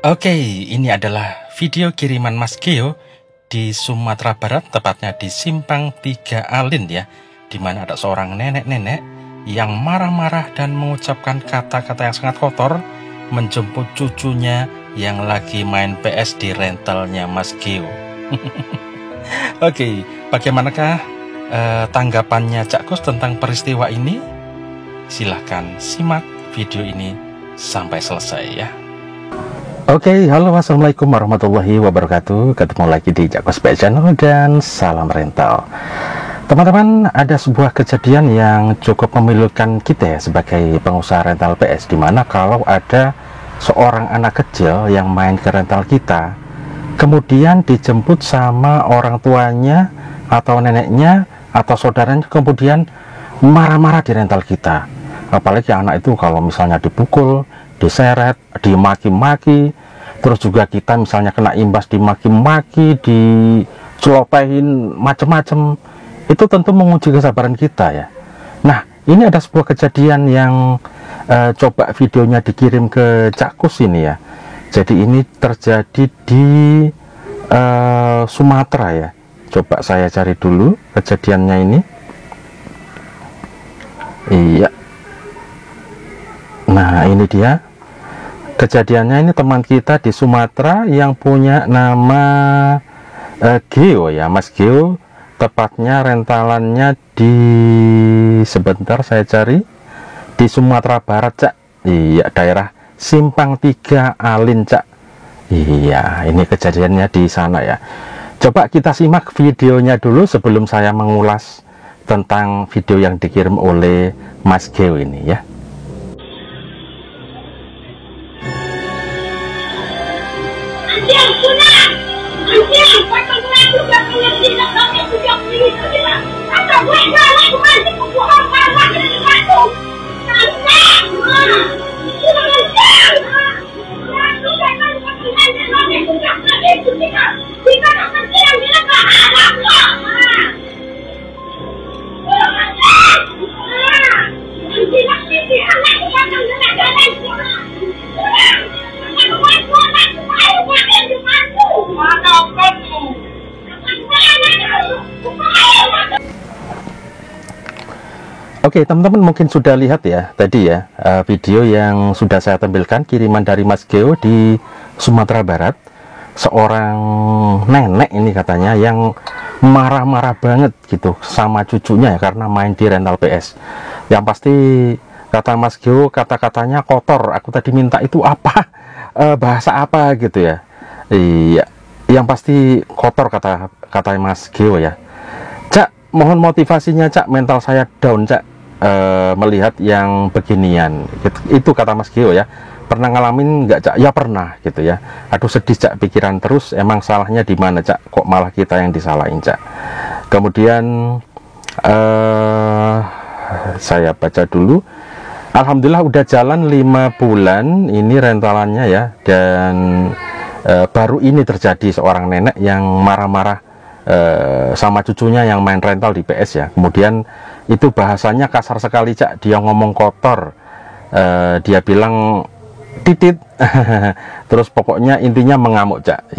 Oke, ini adalah video kiriman Mas Geo di Sumatera Barat, tepatnya di Simpang 3 Alin ya, di mana ada seorang nenek-nenek yang marah-marah dan mengucapkan kata-kata yang sangat kotor menjemput cucunya yang lagi main PS di rentalnya Mas Geo. Oke, bagaimanakah tanggapannya Cak Kus tentang peristiwa ini? Silahkan simak video ini sampai selesai ya. Oke, halo, assalamualaikum warahmatullahi wabarakatuh. Ketemu lagi di Cak Kus PS Channel dan salam rental. Teman-teman, ada sebuah kejadian yang cukup memilukan kita ya, sebagai pengusaha rental PS, dimana kalau ada seorang anak kecil yang main ke rental kita, kemudian dijemput sama orang tuanya atau neneknya atau saudaranya, kemudian marah-marah di rental kita. Apalagi anak itu kalau misalnya dipukul, diseret, dimaki-maki, terus juga kita misalnya kena imbas dimaki-maki, dicelopehin macem-macem, itu tentu menguji kesabaran kita ya. Nah, ini ada sebuah kejadian yang coba videonya dikirim ke Cak Kus ini ya. Jadi ini terjadi di Sumatera ya. Coba saya cari dulu kejadiannya ini. Iya. Nah, ini dia kejadiannya. Ini teman kita di Sumatera yang punya nama Geo ya, Mas Geo. Tepatnya rentalannya di, sebentar saya cari, di Sumatera Barat Cak. Iya, daerah Simpang 3 Alin Cak. Iya, ini kejadiannya di sana ya. Coba kita simak videonya dulu sebelum saya mengulas tentang video yang dikirim oleh Mas Geo ini ya. Oke, teman-teman mungkin sudah lihat ya tadi ya video yang sudah saya tampilkan, kiriman dari Mas Geo di Sumatera Barat. Seorang nenek ini katanya yang marah-marah banget gitu sama cucunya ya, karena main di rental PS. Yang pasti kata Mas Geo, kata-katanya kotor. Aku tadi minta itu apa, bahasa apa gitu ya. Iya, yang pasti kotor kata Mas Geo ya. Cak, mohon motivasinya Cak, mental saya down Cak, melihat yang beginian. Itu kata Mas Geo ya. Pernah ngalamin nggak Cak? Ya pernah gitu ya. Aduh sedih Cak, pikiran terus, emang salahnya di mana Cak? Kok malah kita yang disalahin Cak? Kemudian saya baca dulu. Alhamdulillah udah jalan 5 bulan ini rentalannya ya, dan baru ini terjadi seorang nenek yang marah-marah sama cucunya yang main rental di PS ya. Kemudian itu bahasanya kasar sekali Cak, dia ngomong kotor, dia bilang titit terus pokoknya intinya mengamuk Cak.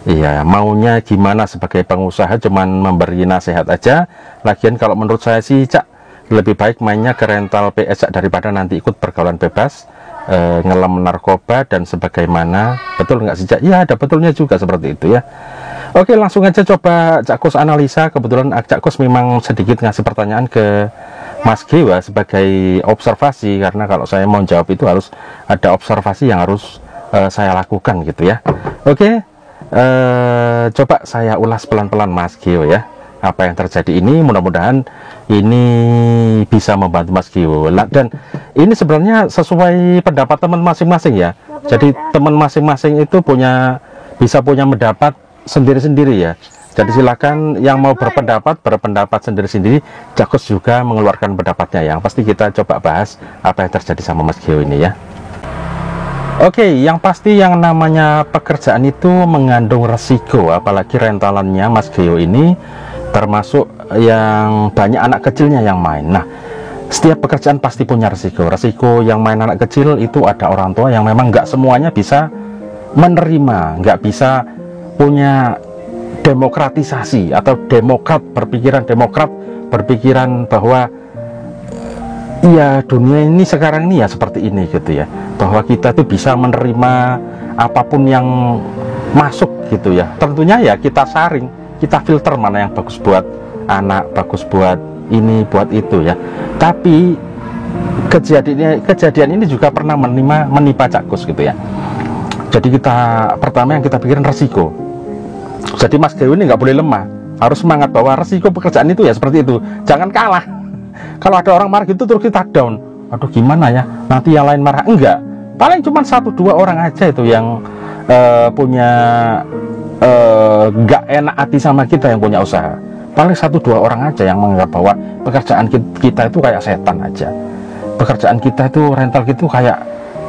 Iya, maunya gimana sebagai pengusaha, cuman memberi nasihat aja. Lagian kalau menurut saya sih Cak, lebih baik mainnya ke rental PS Cak, daripada nanti ikut pergaulan bebas, ngelem narkoba dan sebagaimana. Betul nggak sih Cak? Iya, ada betulnya juga seperti itu ya. Oke, langsung aja coba Cak Kus analisa. Kebetulan Cak Kus memang sedikit ngasih pertanyaan ke Mas Geo sebagai observasi, karena kalau saya mau jawab itu harus ada observasi yang harus saya lakukan gitu ya. Oke, coba saya ulas pelan-pelan Mas Geo ya, apa yang terjadi ini. Mudah-mudahan ini bisa membantu Mas Geo. Dan ini sebenarnya sesuai pendapat teman masing-masing ya. Jadi teman masing-masing itu bisa punya pendapat sendiri-sendiri ya. Jadi silakan yang mau berpendapat sendiri-sendiri. Cak Kus juga mengeluarkan pendapatnya. Yang pasti kita coba bahas apa yang terjadi sama Mas Geo ini ya. Oke, yang pasti yang namanya pekerjaan itu mengandung resiko, apalagi rentalannya Mas Geo ini termasuk yang banyak anak kecilnya yang main. Nah, setiap pekerjaan pasti punya resiko. Resiko yang main anak kecil itu ada orang tua yang memang nggak semuanya bisa menerima, nggak bisa punya demokratisasi atau demokrat berpikiran bahwa iya dunia ini sekarang ini ya seperti ini gitu ya, bahwa kita tuh bisa menerima apapun yang masuk gitu ya. Tentunya ya kita saring, kita filter mana yang bagus buat anak, bagus buat ini, buat itu ya. Tapi kejadian ini juga pernah menimpa Cak Kus gitu ya. Jadi pertama yang kita pikirin resiko. Jadi Mas Geo ini nggak boleh lemah, harus semangat bahwa resiko pekerjaan itu ya seperti itu, jangan kalah. Kalau ada orang marah gitu terus kita down, aduh gimana ya, nanti yang lain marah. Enggak, paling cuma 1-2 orang aja itu yang punya nggak enak hati sama kita, yang punya usaha. Paling 1-2 orang aja yang menganggap bahwa pekerjaan kita itu kayak setan aja, pekerjaan kita itu rental gitu kayak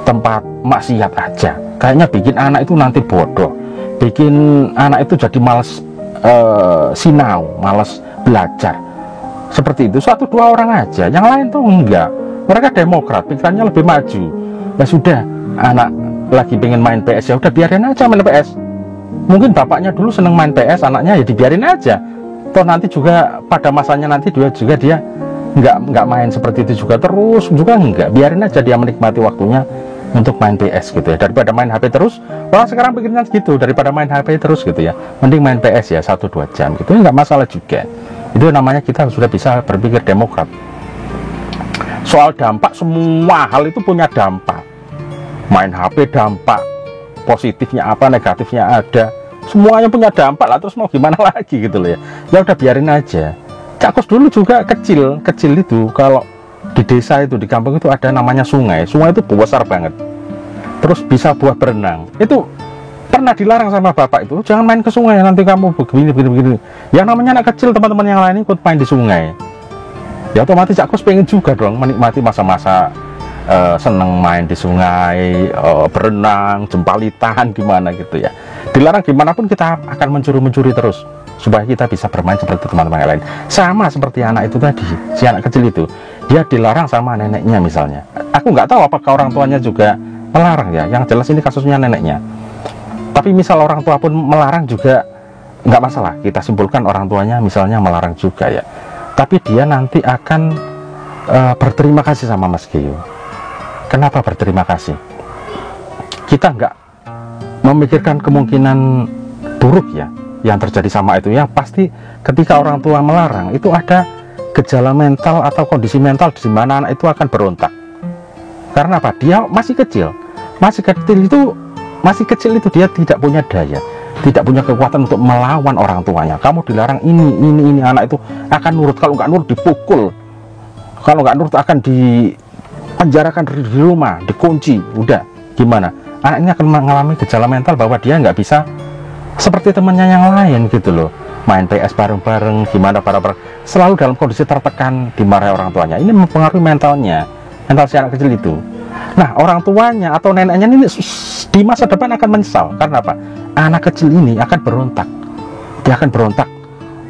tempat maksiat aja, kayaknya bikin anak itu nanti bodoh, bikin anak itu jadi males sinau, males belajar. Seperti itu, 1-2 orang aja, yang lain tuh enggak. Mereka demokrat, pikirannya lebih maju. Ya sudah, anak lagi pengen main PS, ya udah biarin aja main PS. Mungkin bapaknya dulu seneng main PS, anaknya ya dibiarin aja. Toh nanti juga pada masanya nanti dia enggak main seperti itu juga terus juga enggak. Biarin aja dia menikmati waktunya untuk main PS gitu ya, daripada main HP terus. Orang sekarang pikirnya gitu, daripada main HP terus gitu ya, mending main PS ya 1-2 jam gitu, enggak masalah juga. Itu namanya kita sudah bisa berpikir demokrat. Soal dampak, semua hal itu punya dampak. Main HP dampak, positifnya apa, negatifnya ada, semuanya punya dampak lah. Terus mau gimana lagi gitu loh ya. Ya udah biarin aja. Cak Kus dulu juga kecil itu, kalau di desa itu, di kampung itu ada namanya sungai. Sungai itu besar banget, terus bisa buat berenang. Itu pernah dilarang sama bapak itu, jangan main ke sungai, nanti kamu begini. Yang namanya anak kecil, teman-teman yang lain ikut main di sungai, ya otomatis Cak Kus pengen juga dong menikmati masa-masa seneng main di sungai, berenang, jempalitan gimana gitu ya. Dilarang gimana pun kita akan mencuri terus supaya kita bisa bermain seperti teman-teman yang lain. Sama seperti anak itu tadi, si anak kecil itu, dia dilarang sama neneknya misalnya. Aku nggak tahu apakah orang tuanya juga melarang ya, yang jelas ini kasusnya neneknya. Tapi misal orang tua pun melarang juga nggak masalah, kita simpulkan orang tuanya misalnya melarang juga ya, tapi dia nanti akan berterima kasih sama Mas Geo. Kenapa berterima kasih? Kita nggak memikirkan kemungkinan buruk ya yang terjadi sama itu. Yang pasti ketika orang tua melarang itu ada gejala mental atau kondisi mental di mana anak itu akan berontak. Karena apa? Dia masih kecil itu dia tidak punya daya, tidak punya kekuatan untuk melawan orang tuanya. Kamu dilarang ini, anak itu akan nurut. Kalau nggak nurut dipukul, kalau nggak nurut akan dipenjarakan di rumah, dikunci. Udah gimana? Anak ini akan mengalami gejala mental bahwa dia nggak bisa seperti temannya yang lain gitu loh, main PS bareng-bareng, gimana bareng-bareng, selalu dalam kondisi tertekan, dimarahi orang tuanya. Ini mempengaruhi mental si anak kecil itu. Nah, orang tuanya atau neneknya ini di masa depan akan menyesal. Karena apa? Anak kecil ini akan berontak. Dia akan berontak.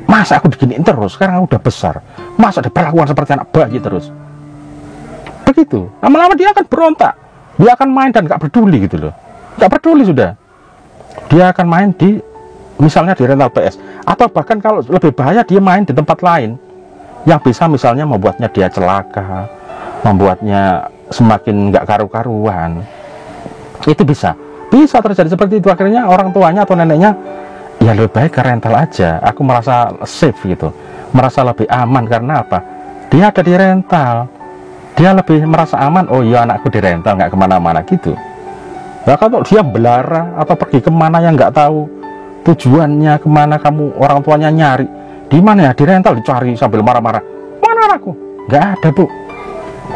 Masa aku diginiin terus? Sekarang aku udah besar. Masa diperlakukan seperti anak bayi terus? Begitu. Lama-lama dia akan berontak. Dia akan main dan gak peduli gitu loh. Gak peduli sudah. Dia akan main misalnya di rental PS. Atau bahkan kalau lebih bahaya, dia main di tempat lain yang bisa misalnya membuatnya dia celaka, membuatnya semakin nggak karu-karuan. Itu bisa terjadi seperti itu. Akhirnya orang tuanya atau neneknya ya lebih baik ke rental aja, aku merasa safe gitu, merasa lebih aman. Karena apa? Dia ada di rental, dia lebih merasa aman. Oh iya, anakku di rental, nggak kemana-mana gitu. Nah, kalau dia belara atau pergi kemana yang nggak tahu tujuannya kemana, kamu orang tuanya nyari di mana ya, di rental, dicari sambil marah-marah, mana anakku? Nggak ada, Bu.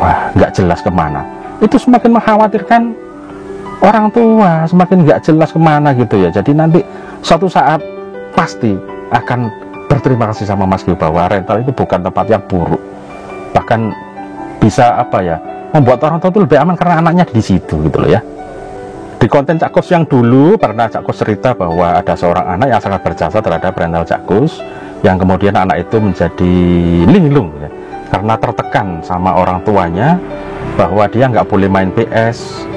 Wah, nggak jelas kemana. Itu semakin mengkhawatirkan orang tua, semakin nggak jelas kemana gitu ya. Jadi nanti suatu saat pasti akan berterima kasih sama Mas Geo bahwa rental itu bukan tempat yang buruk, bahkan bisa membuat orang tua itu lebih aman karena anaknya di situ gitu loh ya. Di konten Cak Kus yang dulu pernah Cak Kus cerita bahwa ada seorang anak yang sangat berjasa terhadap rental Cak Kus, yang kemudian anak itu menjadi linglung ya, karena tertekan sama orang tuanya bahwa dia nggak boleh main PS,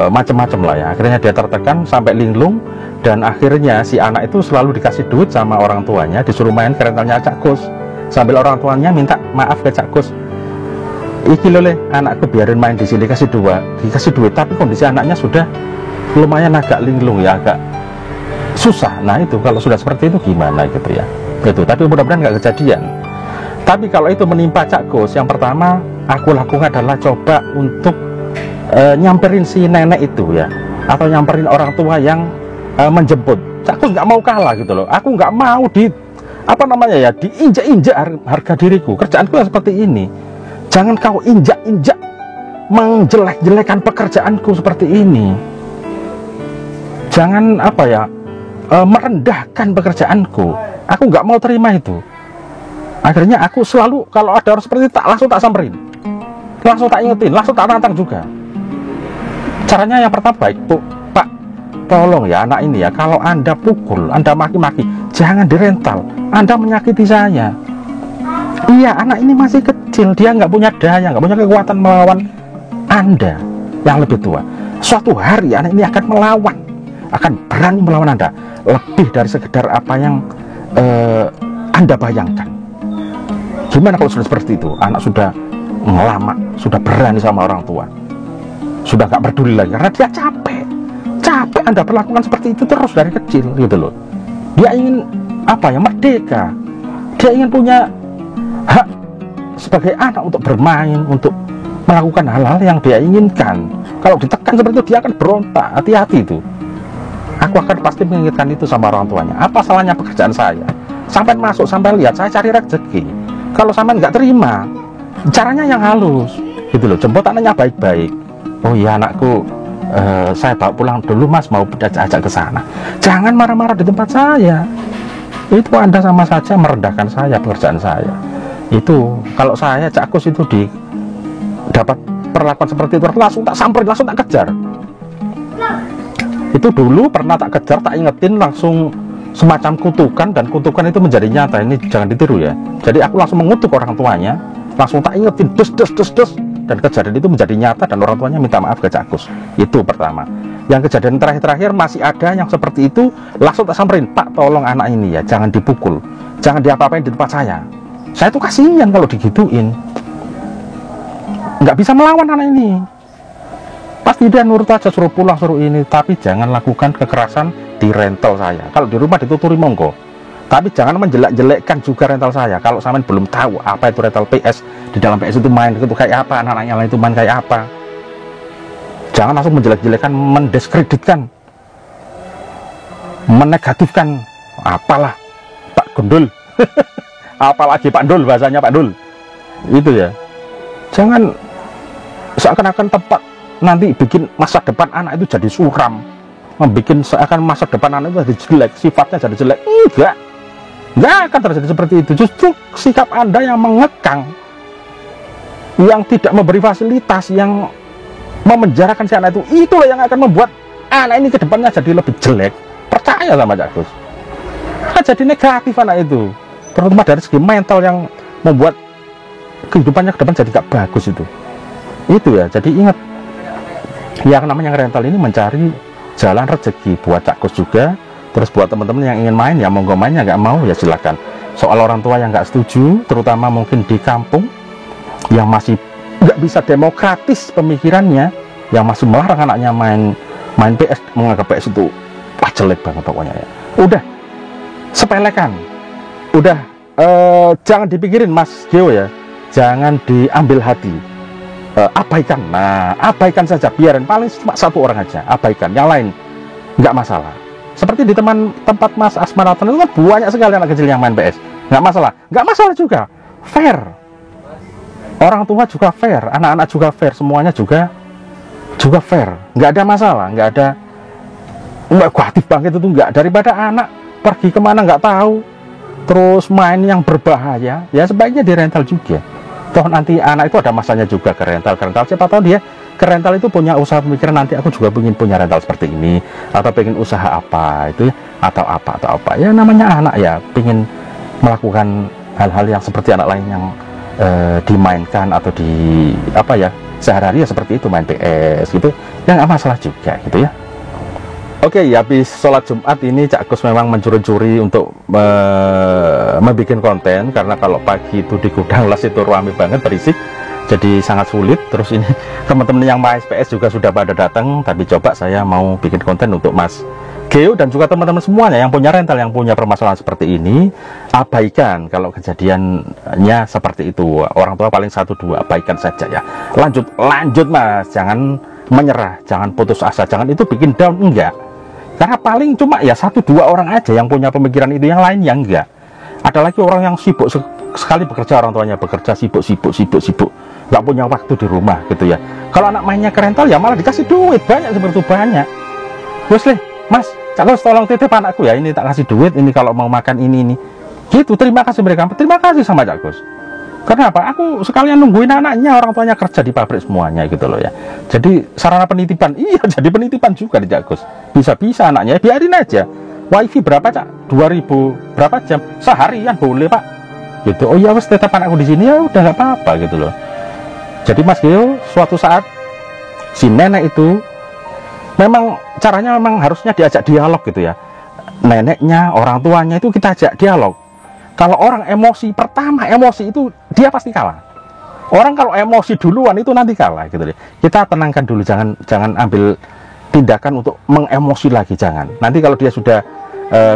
macam-macam lah ya. Akhirnya dia tertekan sampai linglung, dan akhirnya si anak itu selalu dikasih duit sama orang tuanya, disuruh main ke rentalnya Cak Gus, sambil orang tuanya minta maaf ke Cak Gus, iki lho le, anakku biarin main di sini, dikasih duit, tapi kondisi anaknya sudah lumayan agak linglung ya, agak susah. Nah itu kalau sudah seperti itu gimana gitu ya, itu. Tapi mudah-mudahan nggak kejadian. Tapi kalau itu menimpa Cak Gus, yang pertama aku lakukan adalah coba untuk nyamperin si nenek itu ya, atau nyamperin orang tua yang menjemput. Cak Gus nggak mau kalah gitu loh, aku nggak mau diinjak-injak harga diriku. Kerjaanku yang seperti ini, jangan kau injak-injak, menjelek-jelekan pekerjaanku seperti ini. Jangan merendahkan pekerjaanku. Aku nggak mau terima itu. Akhirnya aku selalu kalau ada orang seperti itu langsung tak samperin, langsung tak ingetin, langsung tak tantang juga. Caranya yang pertama baik, Pak, tolong ya anak ini ya, kalau Anda pukul, Anda maki-maki, jangan dirental, Anda menyakiti saya. Iya, anak ini masih kecil, dia nggak punya daya, nggak punya kekuatan melawan Anda yang lebih tua. Suatu hari anak ini akan melawan, akan berani melawan Anda, lebih dari sekedar apa yang Anda bayangkan. Gimana kalau sudah seperti itu? Anak sudah lama, sudah berani sama orang tua, sudah gak peduli lagi karena dia capek Anda perlakukan seperti itu terus dari kecil gitu loh. Dia ingin merdeka, dia ingin punya hak sebagai anak untuk bermain, untuk melakukan hal-hal yang dia inginkan. Kalau ditekan seperti itu dia akan berontak. Hati-hati itu. Aku akan pasti mengingatkan itu sama orang tuanya. Apa salahnya pekerjaan saya? Sampai masuk, sampai lihat saya cari rezeki. Kalau sampai nggak terima, caranya yang halus gitu loh, jemput anaknya baik-baik. Oh iya anakku, saya bawa pulang dulu mas, mau ajak ke sana. Jangan marah-marah di tempat saya. Itu Anda sama saja merendahkan saya, pekerjaan saya. Itu kalau saya Cak Gus itu dapat perlakuan seperti itu, langsung tak samperin, langsung tak kejar. Itu dulu pernah tak kejar, tak ingetin, langsung semacam kutukan, dan kutukan itu menjadi nyata. Ini jangan ditiru ya. Jadi aku langsung mengutuk orang tuanya, langsung tak ingetin, dus, dan kejadian itu menjadi nyata, dan orang tuanya minta maaf ke Cak Gus. Itu pertama. Yang kejadian terakhir masih ada yang seperti itu, langsung tak samperin, Pak tolong anak ini ya, jangan dipukul, jangan diapa-apain di tempat saya. Saya tuh kasihan kalau digituin, nggak bisa melawan anak ini. Pasti dia nurut aja, suruh pulang, suruh ini. Tapi jangan lakukan kekerasan di rental saya. Kalau di rumah dituturi monggo, tapi jangan menjelek-jelekkan juga rental saya. Kalau sampean belum tahu apa itu rental PS, di dalam PS itu main itu kayak apa, anak-anaknya lain itu main kayak apa, jangan langsung menjelek-jelekan, mendiskreditkan, menegatifkan. Apalah Pak Gundul apalagi Pak Dul, bahasanya Pak Dul itu ya. Jangan seakan-akan tempat nanti bikin masa depan anak itu jadi suram, membuat seakan masa depan anak itu jadi jelek, sifatnya jadi jelek. Enggak akan terjadi seperti itu. Justru sikap Anda yang mengekang, yang tidak memberi fasilitas, yang memenjarakan si anak itu, itulah yang akan membuat anak ini ke depannya jadi lebih jelek. Percaya sama Cak Gus, jadi negatif anak itu, terutama dari segi mental, yang membuat kehidupannya ke depan jadi gak bagus itu ya. Jadi ingat, yang namanya rental ini mencari jalan rezeki buat Cak Gus juga. Terus buat teman-teman yang ingin main ya monggo mainnya, nggak mau ya silakan. Soal orang tua yang nggak setuju, terutama mungkin di kampung yang masih nggak bisa demokratis pemikirannya, yang masih melarang anaknya main PS, menganggap PS itu wah jelek banget pokoknya ya. Udah sepelekan, udah jangan dipikirin Mas Geo ya, jangan diambil hati, abaikan. Nah abaikan saja, biarin, paling cuma satu orang aja abaikan, yang lain nggak masalah. Seperti di tempat Mas Asmaratan itu kan banyak sekali anak kecil yang main PS, nggak masalah juga, fair. Orang tua juga fair, anak-anak juga fair, semuanya juga fair, nggak ada masalah, nggak ada negatif banget itu, nggak. Daripada anak pergi kemana nggak tahu, terus main yang berbahaya, ya sebaiknya di rental juga. Toh nanti anak itu ada masanya juga ke rental, siapa tahu dia ke rental itu punya usaha pemikiran, nanti aku juga ingin punya rental seperti ini, atau pengen usaha apa itu, atau apa ya, namanya anak ya, pengen melakukan hal-hal yang seperti anak lain yang dimainkan atau sehari-hari ya seperti itu, main PS gitu ya, nggak masalah juga gitu ya. Oke, habis sholat Jumat ini Cak Gus memang mencuri-curi untuk membuat konten, karena kalau pagi itu di gudang las itu ramai banget, berisik, jadi sangat sulit. Terus ini teman-teman yang main PS juga sudah pada datang, tapi coba saya mau bikin konten untuk Mas Geo dan juga teman-teman semuanya yang punya rental, yang punya permasalahan seperti ini. Abaikan kalau kejadiannya seperti itu, orang tua paling 1-2, abaikan saja ya. Lanjut Mas, jangan menyerah, jangan putus asa, jangan itu bikin down, enggak. Karena paling cuma ya 1-2 orang aja yang punya pemikiran itu, yang lain ya enggak. Ada lagi orang yang sibuk sekali bekerja, orang tuanya bekerja, sibuk, nggak punya waktu di rumah gitu ya. Kalau anak mainnya ke rental ya malah dikasih duit banyak, seperti itu banyak. Terus Mas, Cak Gus tolong titip anakku ya, ini tak kasih duit, ini kalau mau makan ini gitu. Terima kasih mereka, terima kasih sama Cak Gus. Kenapa? Aku sekalian nungguin anaknya, orang tuanya kerja di pabrik semuanya gitu loh ya. Jadi sarana penitipan, iya jadi penitipan juga di Cak Gus. Bisa-bisa anaknya, biarin aja. Wifi berapa Cak? 2000 berapa jam? Seharian boleh Pak. Gitu. Oh ya wes, tetap anakku di sini ya udah nggak apa-apa gitu loh. Jadi Mas Geo, suatu saat si nenek itu memang caranya memang harusnya diajak dialog gitu ya. Neneknya, orang tuanya itu kita ajak dialog. Kalau orang emosi, pertama emosi itu dia pasti kalah. Orang kalau emosi duluan itu nanti kalah gitu deh. Kita tenangkan dulu, jangan ambil tindakan untuk mengemosi lagi, jangan. Nanti kalau dia sudah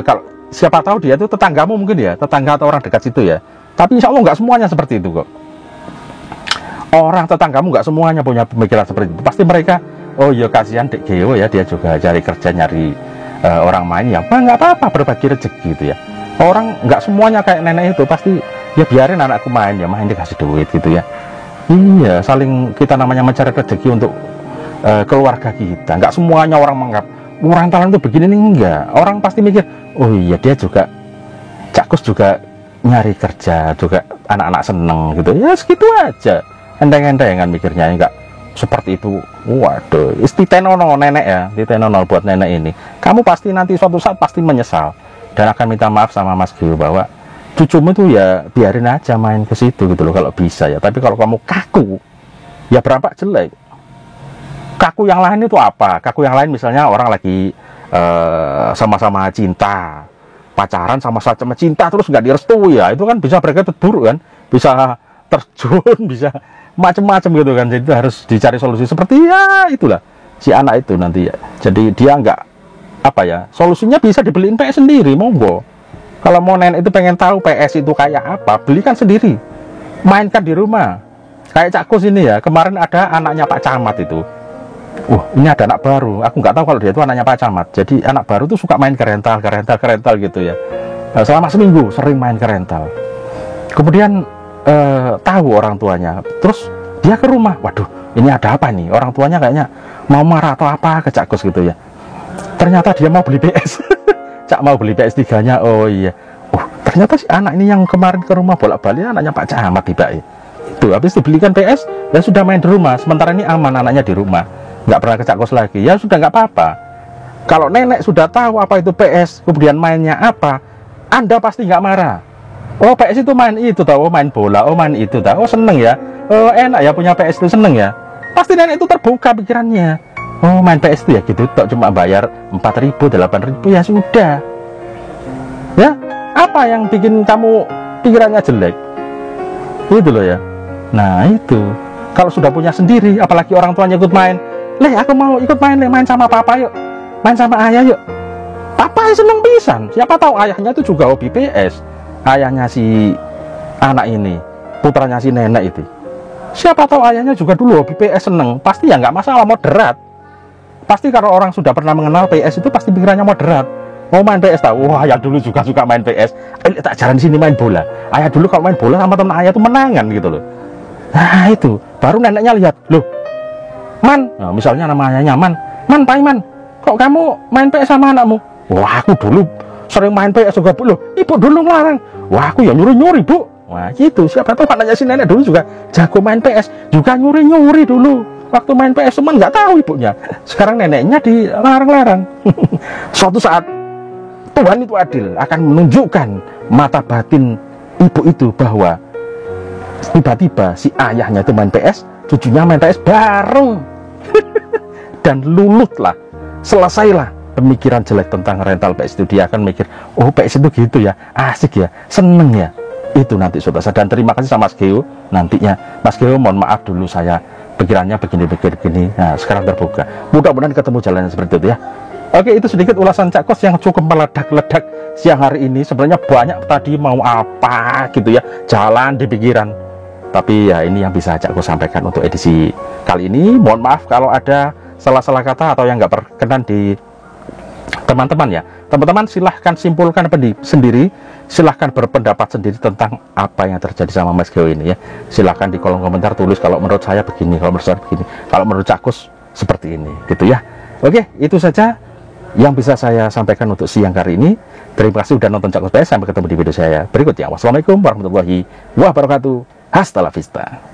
kalau siapa tahu dia itu tetanggamu mungkin ya, tetangga atau orang dekat situ ya. Tapi insya Allah nggak semuanya seperti itu kok. Orang tetanggamu nggak semuanya punya pemikiran seperti itu. Pasti mereka, oh ya kasihan Dek Geo ya, dia juga cari kerja, nyari orang main ya, nggak apa-apa, berbagi rezeki gitu ya. Orang nggak semuanya kayak nenek itu, pasti ya biarin anakku main ya, main dikasih duit gitu ya. Iya, saling kita namanya mencari rezeki untuk keluarga kita. Nggak semuanya orang menganggap orang talan itu begini nih, enggak. Orang pasti mikir, oh iya dia juga, Cak Gus juga nyari kerja, juga anak-anak seneng gitu ya, segitu aja. Enteng-entengan mikirnya, enggak seperti itu. Waduh, istitenono nenek ya, istitenono buat nenek ini. Kamu pasti nanti suatu saat pasti menyesal dan akan minta maaf sama Mas Geo bahwa cucumu tuh ya biarin aja main ke situ gitu loh kalau bisa ya. Tapi kalau kamu kaku, ya berampak jelek. Kaku yang lain itu apa? Kaku yang lain misalnya orang lagi sama-sama cinta, pacaran sama-sama cinta terus nggak direstui ya, itu kan bisa berakibat buruk kan, bisa terjun, bisa macam-macam gitu kan. Jadi itu harus dicari solusi seperti ya itulah si anak itu nanti ya. Jadi dia nggak apa ya, solusinya bisa dibeliin PS sendiri, monggo. Kalau mau nenek itu pengen tahu PS itu kayak apa, belikan sendiri, mainkan di rumah. Kayak Cak Gus ini ya, kemarin ada anaknya Pak Camat itu. Ini ada anak baru, aku nggak tahu kalau dia itu anaknya Pak Camat. Jadi anak baru tuh suka main ke rental gitu ya. Selama seminggu sering main ke rental. Kemudian tahu orang tuanya, terus dia ke rumah. Waduh, ini ada apa nih? Orang tuanya kayaknya mau marah atau apa ke Cak Gus gitu ya. Ternyata dia mau beli PS. Cak mau beli PS3-nya. Oh iya. Ternyata si anak ini yang kemarin ke rumah bolak-balik anaknya Pak Camat tiba ya. Itu habis dibelikan PS dan sudah main di rumah. Sementara ini aman anaknya di rumah, nggak pernah ke Cak Gus lagi. Ya sudah nggak apa-apa. Kalau nenek sudah tahu apa itu PS, kemudian mainnya apa, Anda pasti nggak marah. Oh PS itu main itu tahu, main bola, oh main itu tahu, oh seneng ya, oh enak ya punya PS itu, seneng ya. Pasti nenek itu terbuka pikirannya. Oh main PS itu ya gitu, tak cuma bayar 4.000, 8.000 ya sudah. Ya apa yang bikin kamu pikirannya jelek? Itu loh ya. Nah itu kalau sudah punya sendiri, apalagi orang tuanya ikut main, aku mau ikut main, main sama papa yuk, main sama ayah yuk. Papa seneng pisan. Siapa tahu ayahnya itu juga hobi PS. Ayahnya si anak ini, putranya si nenek itu. Siapa tahu ayahnya juga dulu hobi PS, seneng. Pasti ya nggak masalah, moderat. Pasti kalau orang sudah pernah mengenal PS itu pasti pikirannya moderat. Mau main PS tahu, wah ayah dulu juga suka main PS. Tak jalan sini main bola. Ayah dulu kalau main bola sama teman ayah itu menangan gitu loh. Nah itu, baru neneknya lihat, loh, Man, nah, misalnya nama ayahnya Man, Pak Iman, kok kamu main PS sama anakmu? Wah aku dulu sering main PS juga bu, loh, ibu dulu ngelarang. Wah aku ya nyuri-nyuri bu. Wah gitu, siapa tahu anaknya si nenek dulu juga jago main PS, juga nyuri-nyuri dulu. Waktu main PS cuman nggak tahu ibunya. Sekarang neneknya dilarang-larang. Suatu saat Tuhan itu adil, akan menunjukkan mata batin ibu itu bahwa tiba-tiba si ayahnya itu main PS, cucunya main PS bareng. Dan lulutlah, selesailah pemikiran jelek tentang rental PS itu. Dia akan mikir, oh PS itu gitu ya, asik ya, seneng ya. Itu nanti saudara. Dan terima kasih sama Mas Geo. Nantinya Mas Geo mohon maaf dulu saya pikirannya begini. Nah sekarang terbuka, mudah-mudahan ketemu jalannya seperti itu ya. Oke, itu sedikit ulasan Cak Kos yang cukup meledak-ledak siang hari ini. Sebenarnya banyak tadi mau apa gitu ya, jalan di pikiran. Tapi ya ini yang bisa Cak Kos sampaikan untuk edisi kali ini. Mohon maaf kalau ada salah-salah kata atau yang nggak berkenan di teman-teman ya. Teman-teman silahkan simpulkan sendiri, silahkan berpendapat sendiri tentang apa yang terjadi sama Mas Geo ini ya. Silahkan di kolom komentar tulis kalau menurut saya begini, kalau menurut saya begini, kalau menurut Cak Kos seperti ini gitu ya. Oke, itu saja yang bisa saya sampaikan untuk siang hari ini. Terima kasih sudah nonton Cak Kos PS. Sampai ketemu di video saya berikutnya. Wassalamualaikum warahmatullahi wabarakatuh. Hasta la vista.